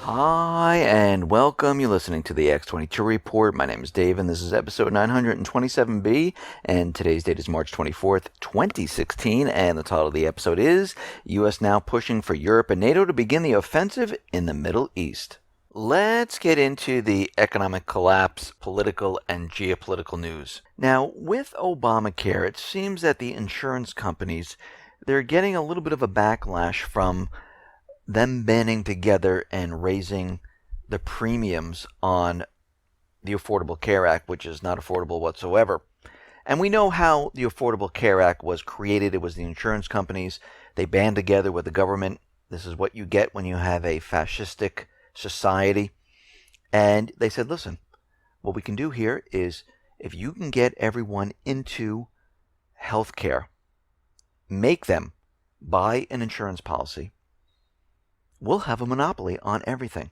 Hi, and welcome. You're listening to the X22 Report. My name is Dave, and this is episode 927B, and today's date is March 24th, 2016, and the title of the episode is U.S. Now Pushing for Europe and NATO to Begin the Offensive in the Middle East. Let's get into the economic collapse, political, and geopolitical news. Now, with Obamacare, it seems that the insurance companies, they're getting a little bit of a backlash from them banding together and raising the premiums on the Affordable Care Act, which is not affordable whatsoever. And we know how the Affordable Care Act was created. It was the insurance companies. They band together with the government. This is what you get when you have a fascistic society. And they said, listen, what we can do here is if you can get everyone into health care, make them buy an insurance policy, we'll have a monopoly on everything.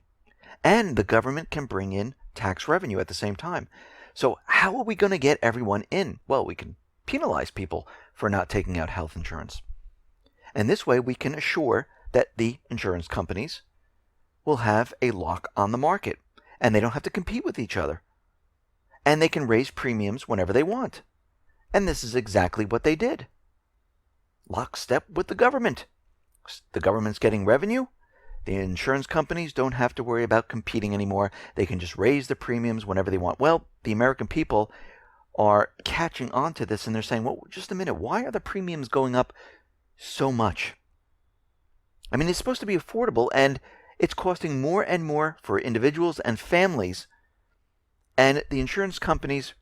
And the government can bring in tax revenue at the same time. So how are we going to get everyone in? Well, we can penalize people for not taking out health insurance. And this way we can assure that the insurance companies will have a lock on the market. And they don't have to compete with each other. And they can raise premiums whenever they want. And this is exactly what they did. Lockstep with the government. The government's getting revenue. The insurance companies don't have to worry about competing anymore. They can just raise the premiums whenever they want. Well, the American people are catching on to this, and they're saying, well, just a minute, why are the premiums going up so much? I mean, it's supposed to be affordable, and it's costing more and more for individuals and families. And the insurance companies,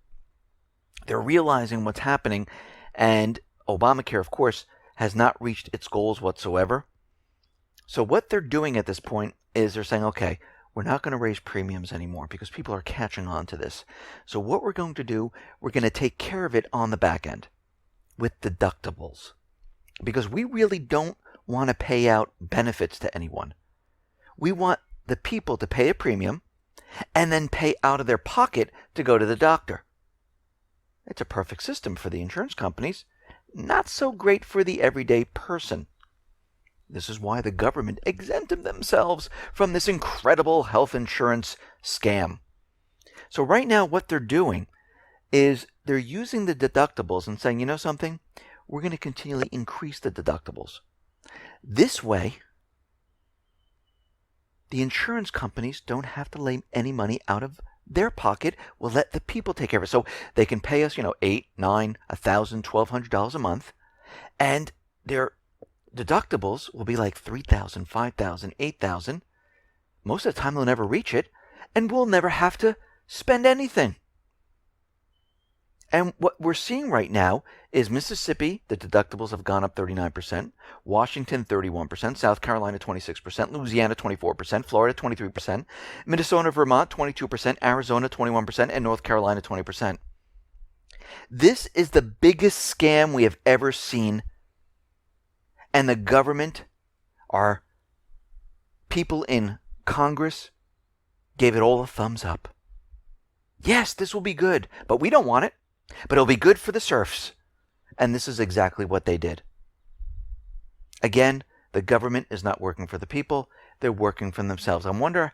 they're realizing what's happening, and Obamacare, of course, has not reached its goals whatsoever. So what they're doing at this point is they're saying, okay, we're not going to raise premiums anymore because people are catching on to this. So what we're going to do, we're going to take care of it on the back end with deductibles. Because we really don't want to pay out benefits to anyone. We want the people to pay a premium and then pay out of their pocket to go to the doctor. It's a perfect system for the insurance companies. Not so great for the everyday person. This is why the government exempted themselves from this incredible health insurance scam. So right now what they're doing is they're using the deductibles and saying, you know something? We're going to continually increase the deductibles. This way, the insurance companies don't have to lay any money out of their pocket. We'll let the people take care of it. So they can pay us, $8, $9, $1,000, $1,200 a month. And their deductibles will be like $3,000, $5,000, $8,000. Most of the time they'll never reach it, and we'll never have to spend anything. And what we're seeing right now is Mississippi, the deductibles have gone up 39%, Washington 31%, South Carolina 26%, Louisiana 24%, Florida 23%, Minnesota, Vermont 22%, Arizona 21%, and North Carolina 20%. This is the biggest scam we have ever seen. And the government, our people in Congress, gave it all a thumbs up. Yes, this will be good, but we don't want it. But it'll be good for the serfs. And this is exactly what they did. Again, the government is not working for the people. They're working for themselves. I wonder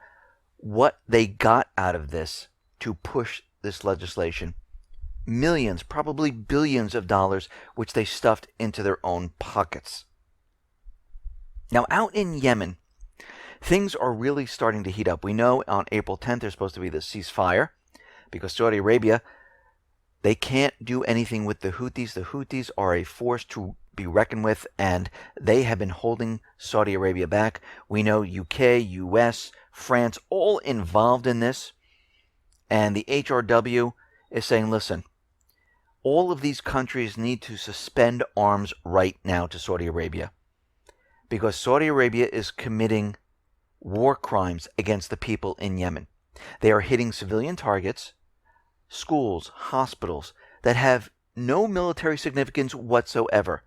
what they got out of this to push this legislation. Millions, probably billions of dollars, which they stuffed into their own pockets. Now, out in Yemen, things are really starting to heat up. We know on April 10th there's supposed to be this ceasefire because Saudi Arabia, they can't do anything with the Houthis. The Houthis are a force to be reckoned with, and they have been holding Saudi Arabia back. We know UK, US, France, all involved in this. And the HRW is saying, listen, all of these countries need to suspend arms right now to Saudi Arabia. Because Saudi Arabia is committing war crimes against the people in Yemen. They are hitting civilian targets, schools, hospitals that have no military significance whatsoever.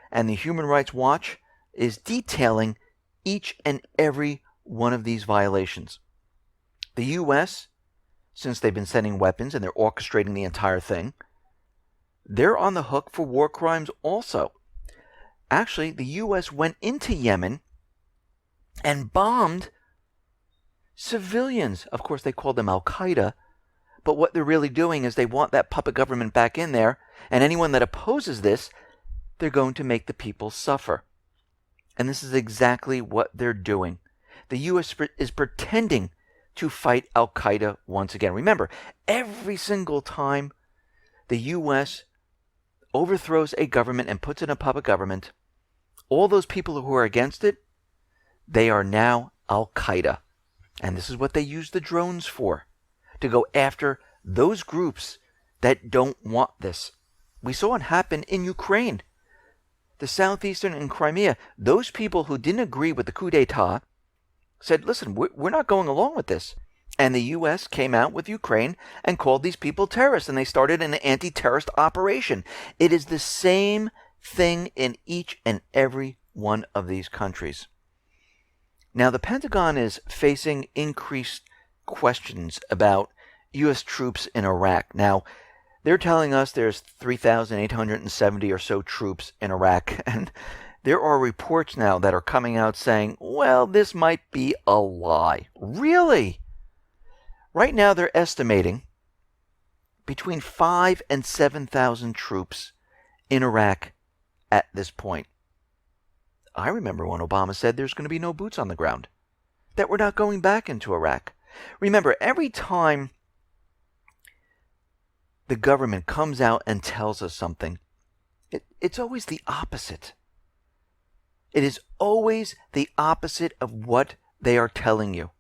And the Human Rights Watch is detailing each and every one of these violations. The U.S., since they've been sending weapons and they're orchestrating the entire thing, they're on the hook for war crimes also. Actually, the U.S. went into Yemen and bombed civilians. Of course, they call them Al-Qaeda, but what they're really doing is they want that puppet government back in there, and anyone that opposes this, they're going to make the people suffer. And this is exactly what they're doing. The U.S. is pretending to fight Al-Qaeda once again. Remember, every single time the U.S. overthrows a government and puts in a puppet government, all those people who are against it, they are now Al-Qaeda. And this is what they use the drones for, to go after those groups that don't want this. We saw it happen in Ukraine, the southeastern and Crimea. Those people who didn't agree with the coup d'etat said, listen, we're not going along with this. And the U.S. came out with Ukraine and called these people terrorists, and they started an anti-terrorist operation. It is the same thing in each and every one of these countries. Now, the Pentagon is facing increased questions about U.S. troops in Iraq. Now, they're telling us there's 3,870 or so troops in Iraq, and there are reports now that are coming out saying, well, this might be a lie. Really? Right now, they're estimating between 5,000 and 7,000 troops in Iraq at this point. I remember when Obama said there's going to be no boots on the ground, that we're not going back into Iraq. Remember, every time the government comes out and tells us something, it's always the opposite. It is always the opposite of what they are telling you.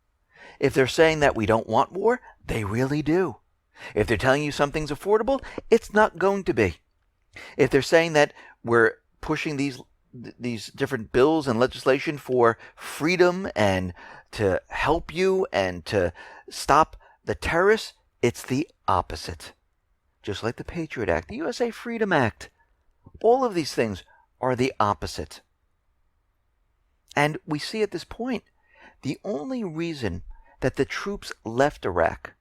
If they're saying that we don't want war, they really do. If they're telling you something's affordable, it's not going to be. If they're saying that we're pushing these different bills and legislation for freedom and to help you and to stop the terrorists, it's the opposite. Just like the Patriot Act, the USA Freedom Act. All of these things are the opposite. And we see at this point, the only reason that the troops left Iraq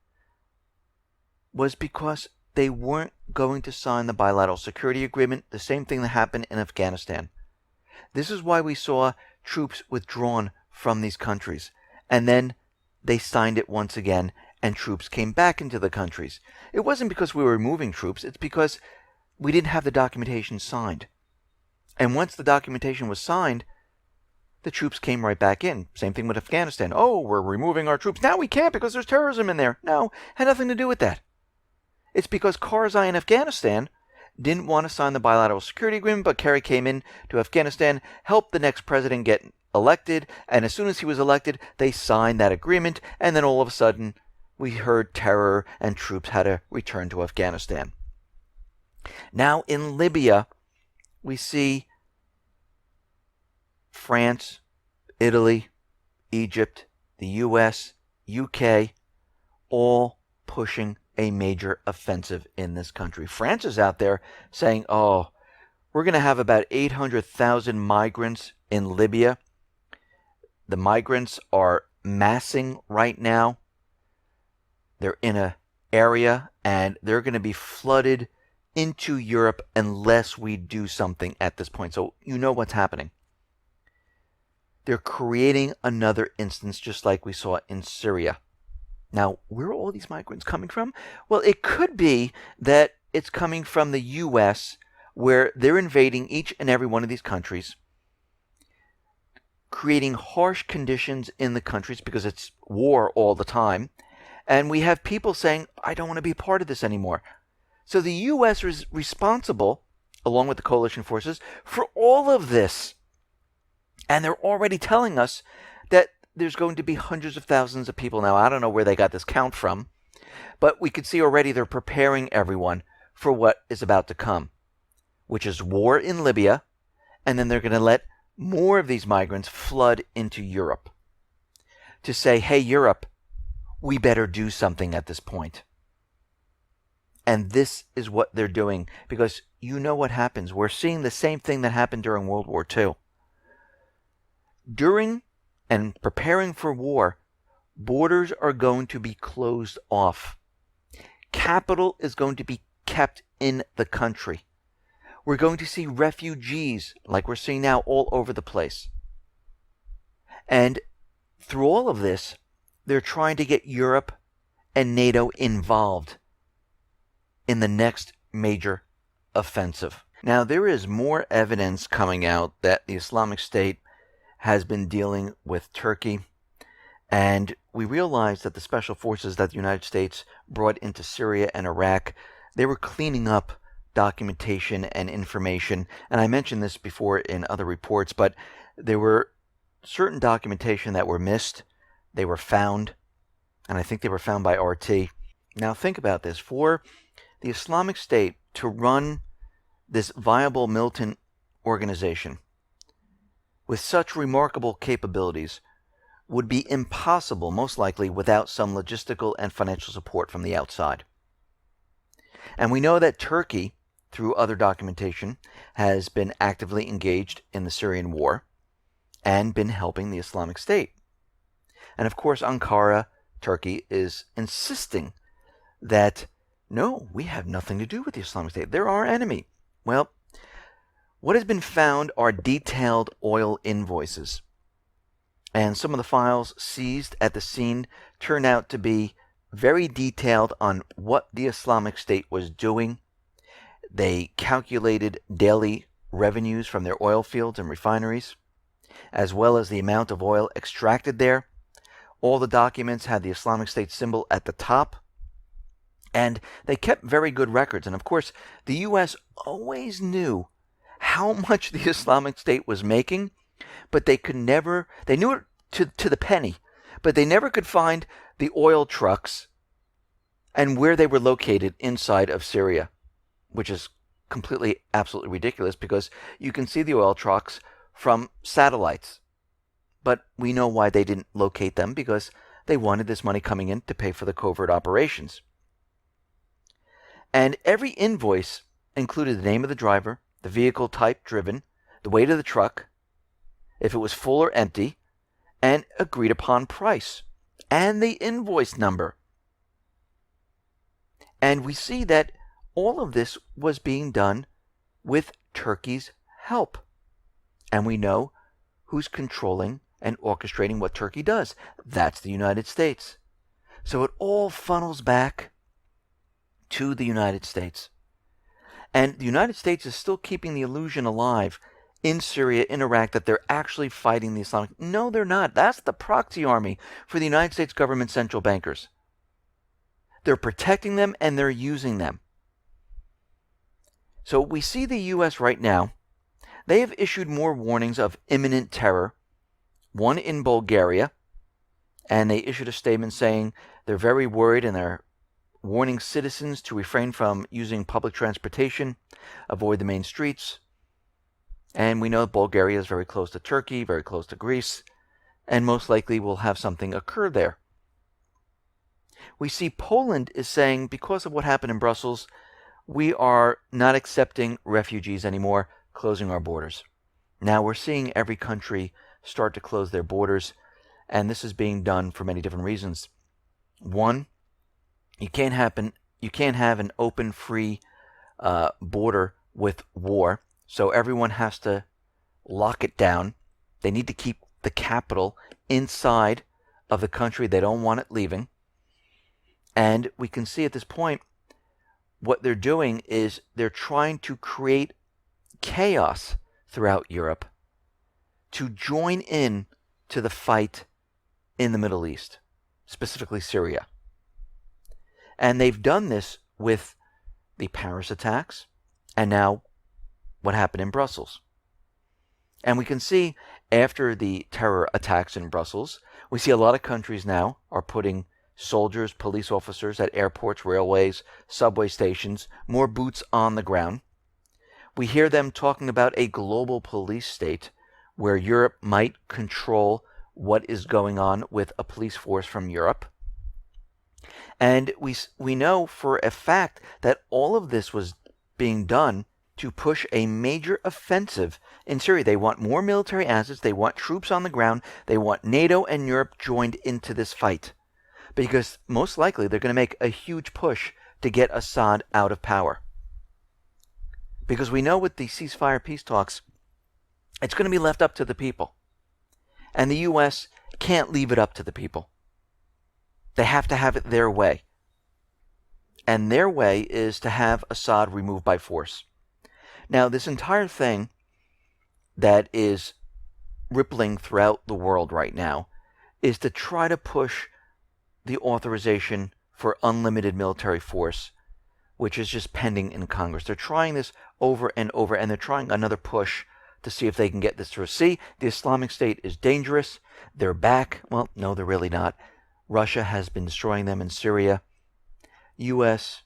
was because they weren't going to sign the bilateral security agreement, the same thing that happened in Afghanistan. This is why we saw troops withdrawn from these countries. And then they signed it once again, and troops came back into the countries. It wasn't because we were removing troops, it's because we didn't have the documentation signed. And once the documentation was signed, the troops came right back in. Same thing with Afghanistan. Oh, we're removing our troops. Now we can't because there's terrorism in there. No, had nothing to do with that. It's because Karzai in Afghanistan didn't want to sign the bilateral security agreement, but Kerry came in to Afghanistan, helped the next president get elected, and as soon as he was elected, they signed that agreement, and then all of a sudden, we heard terror and troops had to return to Afghanistan. Now in Libya, we see France, Italy, Egypt, the US, UK, all pushing a major offensive in this country. France is out there saying, oh, we're going to have about 800,000 migrants in Libya. The migrants are massing right now. They're in an area and they're going to be flooded into Europe unless we do something at this point. So you know what's happening. They're creating another instance just like we saw in Syria. Now, where are all these migrants coming from? Well, it could be that it's coming from the U.S., where they're invading each and every one of these countries, creating harsh conditions in the countries because it's war all the time. And we have people saying, I don't want to be part of this anymore. So the U.S. is responsible, along with the coalition forces, for all of this. And they're already telling us that there's going to be hundreds of thousands of people. Now, I don't know where they got this count from, but we could see already they're preparing everyone for what is about to come, which is war in Libya, and then they're going to let more of these migrants flood into Europe to say, hey, Europe, we better do something at this point. And this is what they're doing, because you know what happens. We're seeing the same thing that happened during World War II. During and preparing for war, borders are going to be closed off. Capital is going to be kept in the country. We're going to see refugees, like we're seeing now, all over the place. And through all of this, they're trying to get Europe and NATO involved in the next major offensive. Now, there is more evidence coming out that the Islamic State has been dealing with Turkey, and we realize that the special forces that the United States brought into Syria and Iraq, they were cleaning up documentation and information. And I mentioned this before in other reports, but there were certain documentation that were missed. They were found, and I think they were found by RT. Now think about this. For the Islamic State to run this viable militant organization with such remarkable capabilities would be impossible, most likely, without some logistical and financial support from the outside. And we know that Turkey, through other documentation, has been actively engaged in the Syrian war and been helping the Islamic State. And of course, Ankara, Turkey, is insisting that, no, we have nothing to do with the Islamic State. They're our enemy. Well, what has been found are detailed oil invoices. And some of the files seized at the scene turned out to be very detailed on what the Islamic State was doing. They calculated daily revenues from their oil fields and refineries, as well as the amount of oil extracted there. All the documents had the Islamic State symbol at the top, and they kept very good records. And of course, the U.S. always knew how much the Islamic State was making, but they knew it to the penny, but they never could find the oil trucks and where they were located inside of Syria, which is completely, absolutely ridiculous because you can see the oil trucks from satellites. But we know why they didn't locate them, because they wanted this money coming in to pay for the covert operations. And every invoice included the name of the driver, the vehicle type driven, the weight of the truck, if it was full or empty, and agreed upon price, and the invoice number. And we see that all of this was being done with Turkey's help. And we know who's controlling and orchestrating what Turkey does. That's the United States. So it all funnels back to the United States. And the United States is still keeping the illusion alive in Syria, in Iraq, that they're actually fighting the Islamic. No, they're not. That's the proxy army for the United States government central bankers. They're protecting them and they're using them. So we see the U.S. right now. They have issued more warnings of imminent terror. One in Bulgaria, and they issued a statement saying they're very worried and they're warning citizens to refrain from using public transportation, avoid the main streets. And we know Bulgaria is very close to Turkey, very close to Greece, and most likely will have something occur there. We see Poland is saying, because of what happened in Brussels, we are not accepting refugees anymore, closing our borders. Now we're seeing every country start to close their borders, and this is being done for many different reasons. One, you can't have an open, free border with war, so everyone has to lock it down. They need to keep the capital inside of the country. They don't want it leaving. And we can see at this point what they're doing is they're trying to create chaos throughout Europe to join in to the fight in the Middle East, specifically Syria. And they've done this with the Paris attacks and now what happened in Brussels. And we can see after the terror attacks in Brussels, we see a lot of countries now are putting soldiers, police officers at airports, railways, subway stations, more boots on the ground. We hear them talking about a global police state where Europe might control what is going on with a police force from Europe. And we know for a fact that all of this was being done to push a major offensive in Syria. They want more military assets. They want troops on the ground. They want NATO and Europe joined into this fight, because most likely they're going to make a huge push to get Assad out of power. Because we know with the ceasefire peace talks, it's going to be left up to the people. And the U.S. can't leave it up to the people. They have to have it their way. And their way is to have Assad removed by force. Now, this entire thing that is rippling throughout the world right now is to try to push the authorization for unlimited military force, which is just pending in Congress. They're trying this over and over, and they're trying another push to see if they can get this through. See, the Islamic State is dangerous. They're back. Well, no, they're really not. Russia has been destroying them in Syria. U.S.,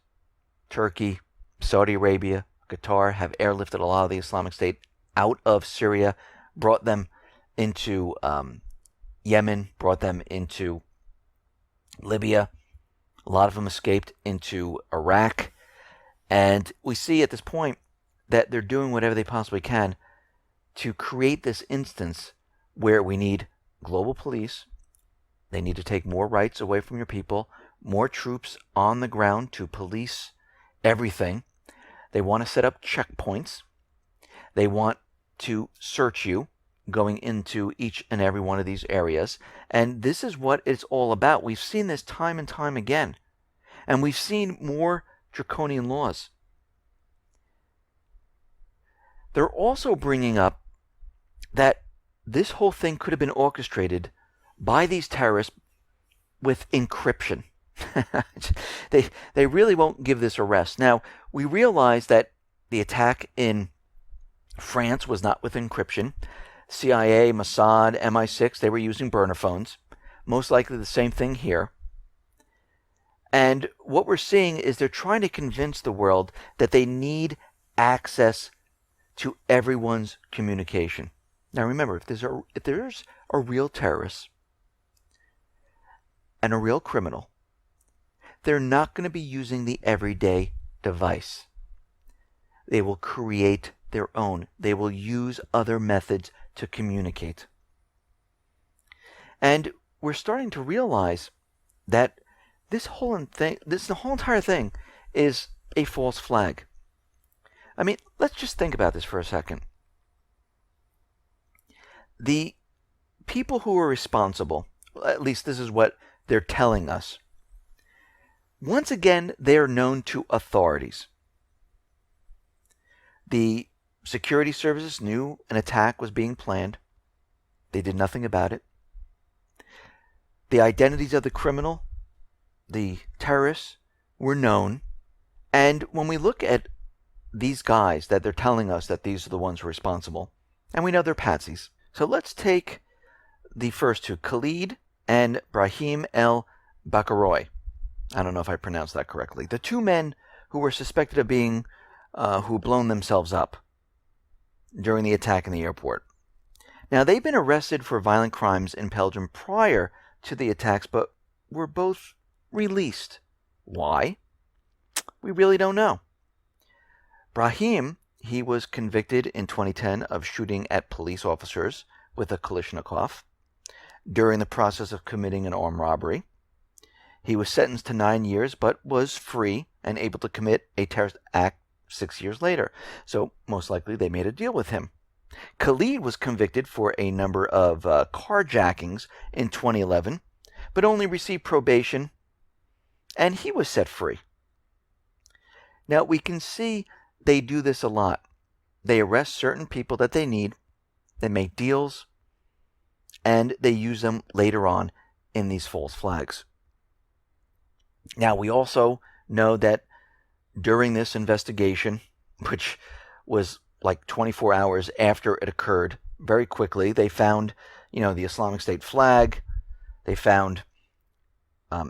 Turkey, Saudi Arabia, Qatar have airlifted a lot of the Islamic State out of Syria, brought them into Yemen, brought them into Libya. A lot of them escaped into Iraq. And we see at this point that they're doing whatever they possibly can to create this instance where we need global police. They need to take more rights away from your people, more troops on the ground to police everything. They want to set up checkpoints. They want to search you going into each and every one of these areas. And this is what it's all about. We've seen this time and time again. And we've seen more draconian laws. They're also bringing up that this whole thing could have been orchestrated by these terrorists with encryption. They really won't give this a rest. Now, we realize that the attack in France was not with encryption. CIA, Mossad, MI6, they were using burner phones. Most likely the same thing here. And what we're seeing is they're trying to convince the world that they need access to everyone's communication. Now remember, if there's a real terrorist and a real criminal, they're not going to be using the everyday device. They will create their own. They will use other methods to communicate. And we're starting to realize that the whole entire thing is a false flag. I mean, let's just think about this for a second. The people who are responsible, at least this is what they're telling us, once again, they are known to authorities. The security services knew an attack was being planned. They did nothing about it. The identities of the criminal, the terrorists, were known. And when we look at these guys that they're telling us that these are the ones responsible, and we know they're patsies. So let's take the first two, Khalid and Brahim el-Bakaroy. I don't know if I pronounced that correctly. The two men who were suspected of being, who blown themselves up during the attack in the airport. Now, they've been arrested for violent crimes in Belgium prior to the attacks, but were both released. Why? We really don't know. Brahim, he was convicted in 2010 of shooting at police officers with a Kalashnikov during the process of committing an armed robbery. He was sentenced to 9 years, but was free and able to commit a terrorist act 6 years later. So most likely they made a deal with him. Khalid was convicted for a number of carjackings in 2011, but only received probation, and he was set free. Now we can see they do this a lot. They arrest certain people that they need, they make deals, and they use them later on in these false flags. Now, we also know that during this investigation, which was like 24 hours after it occurred, very quickly, they found, the Islamic State flag. They found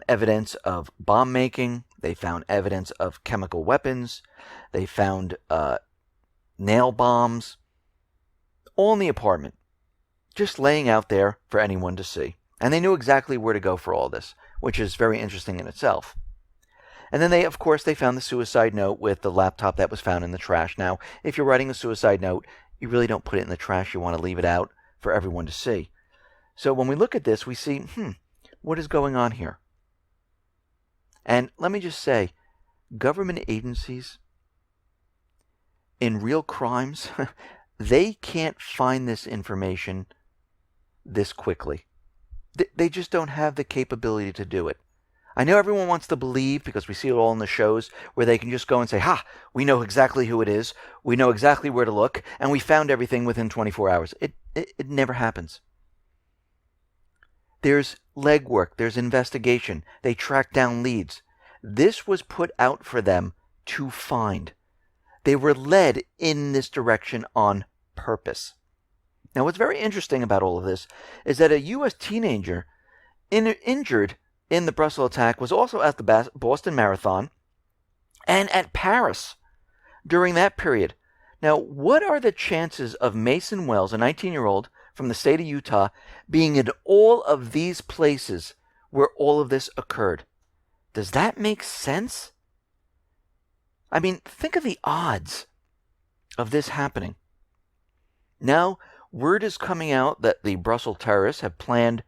evidence of bomb making. They found evidence of chemical weapons. They found nail bombs, all in the apartment, just laying out there for anyone to see. And they knew exactly where to go for all this, which is very interesting in itself. And then they found the suicide note with the laptop that was found in the trash. Now, if you're writing a suicide note, you really don't put it in the trash. You want to leave it out for everyone to see. So when we look at this, we see, what is going on here? And let me just say, government agencies in real crimes, they can't find this information this quickly. They just don't have the capability to do it. I know everyone wants to believe, because we see it all in the shows, where they can just go and say, ha, we know exactly who it is, we know exactly where to look, and we found everything within 24 hours. It never happens. There's legwork, there's investigation, they track down leads. This was put out for them to find. They were led in this direction on purpose. Now, what's very interesting about all of this is that a U.S. teenager injured in the Brussels attack was also at the Boston Marathon and at Paris during that period. Now, what are the chances of Mason Wells, a 19-year-old from the state of Utah, being in all of these places where all of this occurred? Does that make sense? I mean, think of the odds of this happening. Now, word is coming out that the Brussels terrorists have planned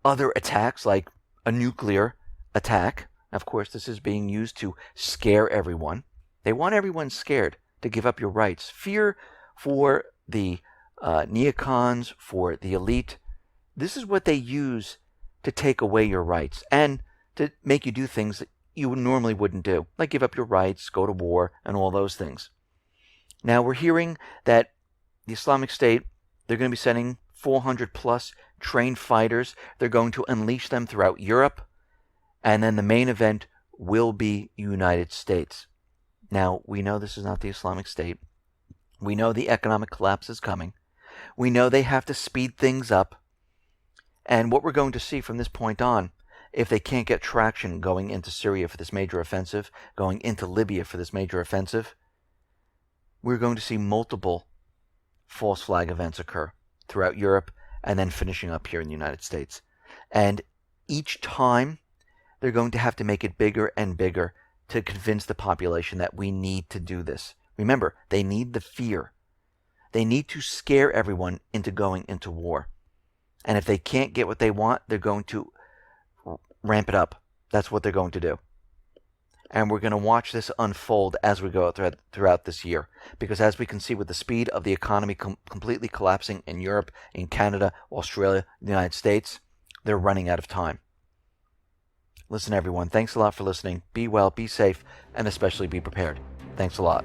other attacks, like a nuclear attack. Of course, this is being used to scare everyone. They want everyone scared to give up your rights. Fear for the neocons, for the elite. This is what they use to take away your rights and to make you do things that you normally wouldn't do, like give up your rights, go to war, and all those things. Now, we're hearing that the Islamic State, they're going to be sending 400 plus trained fighters. They're going to unleash them throughout Europe. And then the main event will be United States. Now, we know this is not the Islamic State. We know the economic collapse is coming. We know they have to speed things up. And what we're going to see from this point on, if they can't get traction going into Syria for this major offensive, going into Libya for this major offensive, we're going to see multiple false flag events occur throughout Europe and then finishing up here in the United States. And each time, they're going to have to make it bigger and bigger to convince the population that we need to do this. Remember, they need the fear. They need to scare everyone into going into war. And if they can't get what they want, they're going to ramp it up. That's what they're going to do. And we're going to watch this unfold as we go throughout this year. Because as we can see with the speed of the economy completely collapsing in Europe, in Canada, Australia, the United States, they're running out of time. Listen, everyone, thanks a lot for listening. Be well, be safe, and especially be prepared. Thanks a lot.